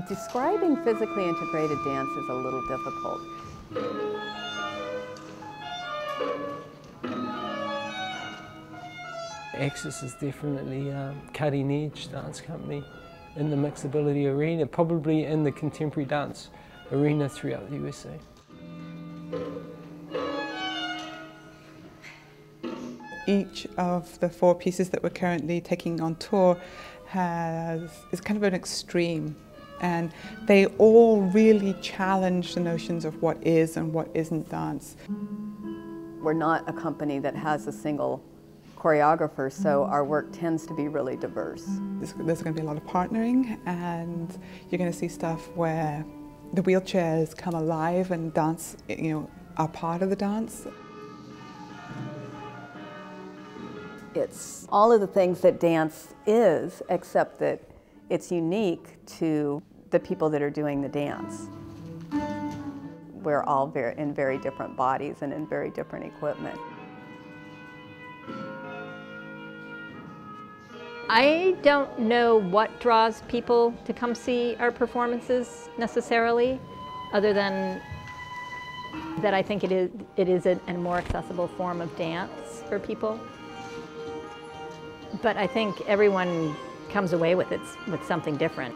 Describing physically integrated dance is a little difficult. Axis is definitely a cutting-edge dance company in the mixability arena, probably in the contemporary dance arena throughout the USA. Each of the 4 pieces that we're currently taking on tour is kind of an extreme, and they all really challenge the notions of what is and what isn't dance. We're not a company that has a single choreographer, so our work tends to be really diverse. There's going to be a lot of partnering, and you're going to see stuff where the wheelchairs come alive and dance, are part of the dance. It's all of the things that dance is, except that it's unique to the people that are doing the dance. We're all in very different bodies and in very different equipment. I don't know what draws people to come see our performances necessarily, other than that I think it is a more accessible form of dance for people. But I think everyone comes away with something different.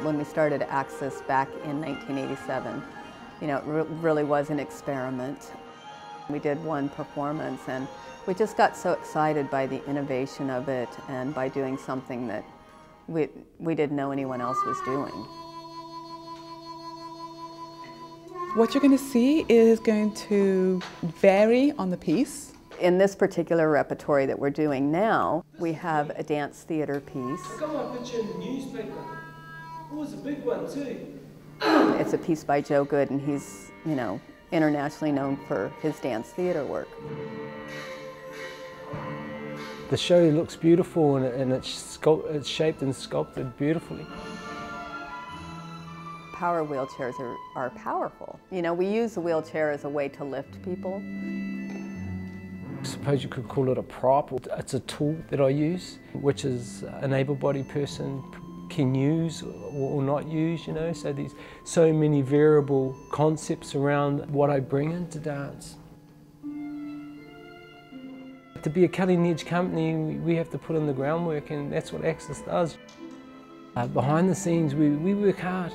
When we started Axis back in 1987, it really was an experiment. We did one performance, and we just got so excited by the innovation of it and by doing something that we didn't know anyone else was doing. What you're going to see is going to vary on the piece. In this particular repertory that we're doing now, we have a dance theater piece. I got my picture in the newspaper. It was a big one too. It's a piece by Joe Good, and he's, internationally known for his dance theater work. The show looks beautiful, and it's shaped and sculpted beautifully. Power wheelchairs are powerful. We use the wheelchair as a way to lift people. I suppose you could call it a prop. It's a tool that I use, which is an able-bodied person can use or not use, so there's so many variable concepts around what I bring into dance. To be a cutting-edge company, we have to put in the groundwork, and that's what Axis does. Behind the scenes, we work hard.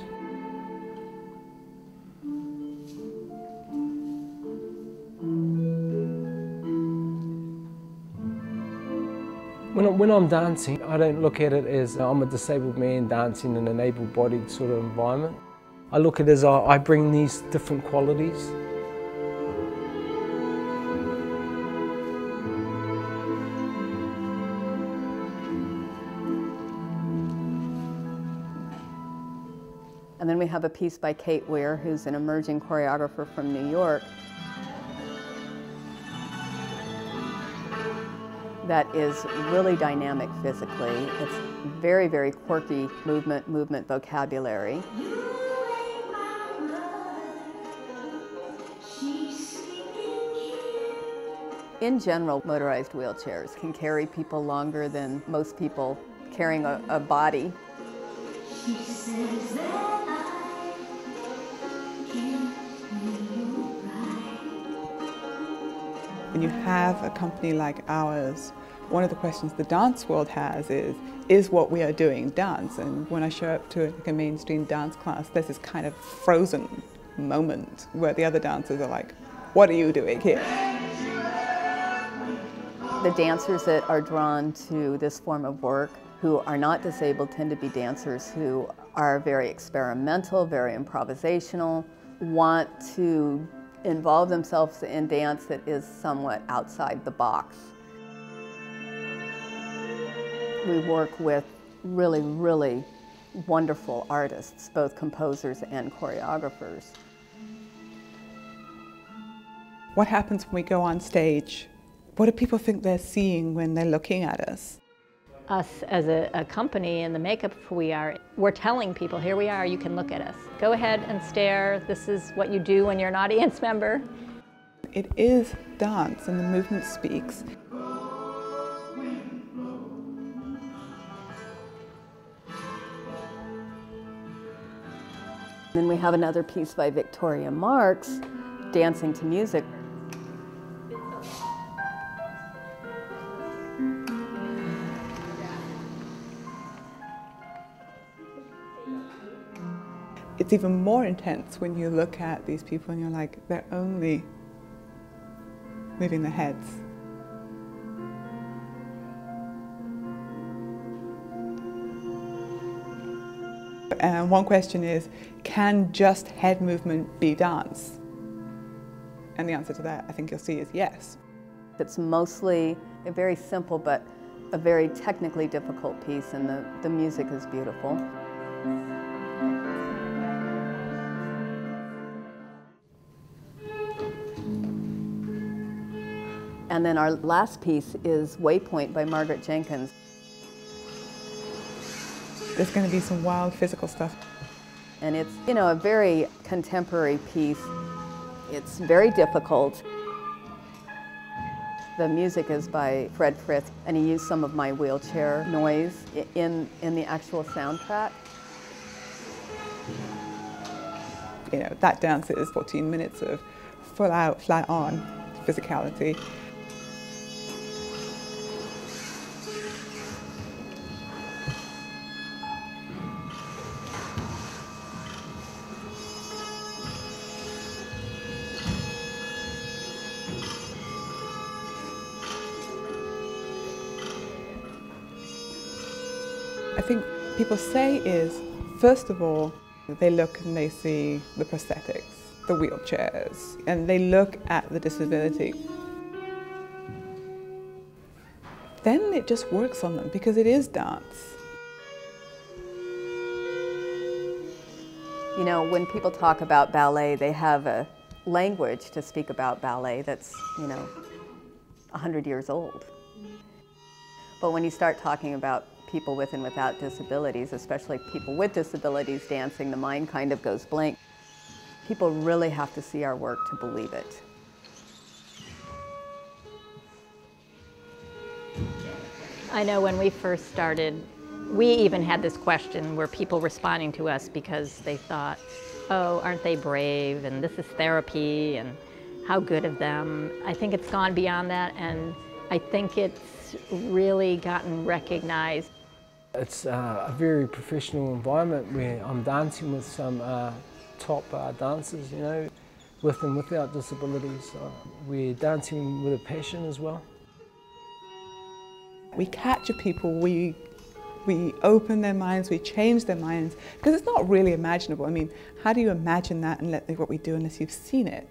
When I'm dancing, I don't look at it as I'm a disabled man dancing in an able-bodied sort of environment. I look at it as I bring these different qualities. And then we have a piece by Kate Weir, who's an emerging choreographer from New York, that is really dynamic physically. It's very, very quirky movement vocabulary. In general, motorized wheelchairs can carry people longer than most people carrying a body. When you have a company like ours, one of the questions the dance world has is what we are doing dance? And when I show up to a mainstream dance class, there's this kind of frozen moment where the other dancers are like, what are you doing here? The dancers that are drawn to this form of work who are not disabled tend to be dancers who are very experimental, very improvisational, want to involve themselves in dance that is somewhat outside the box. We work with really, really wonderful artists, both composers and choreographers. What happens when we go on stage? What do people think they're seeing when they're looking at us? Us as a company and the makeup of who we are, we're telling people, here we are, you can look at us. Go ahead and stare. This is what you do when you're an audience member. It is dance, and the movement speaks. Then we have another piece by Victoria Marx, Dancing to Music. It's even more intense when you look at these people and you're like, they're only moving their heads. And one question is, can just head movement be dance? And the answer to that, I think you'll see, is yes. It's mostly a very simple but a very technically difficult piece, and the music is beautiful. And then our last piece is Waypoint by Margaret Jenkins. There's going to be some wild physical stuff. And it's, you know, a very contemporary piece. It's very difficult. The music is by Fred Frith, and he used some of my wheelchair noise in the actual soundtrack. You know, that dance is 14 minutes of full out, flat on physicality. I think people say is, first of all, they look and they see the prosthetics, the wheelchairs, and they look at the disability. Then it just works on them because it is dance. You know, when people talk about ballet, they have a language to speak about ballet that's, you know, 100 years old. But when you start talking about people with and without disabilities, especially people with disabilities dancing, the mind kind of goes blank. People really have to see our work to believe it. I know when we first started, we even had this question, were people responding to us because they thought, oh, aren't they brave, and this is therapy, and how good of them. I think it's gone beyond that, and I think it's really gotten recognized. It's a very professional environment where I'm dancing with some top dancers, you know, with and without disabilities. We're dancing with a passion as well. We capture people, we open their minds, we change their minds, because it's not really imaginable. I mean, how do you imagine that and let what we do unless you've seen it?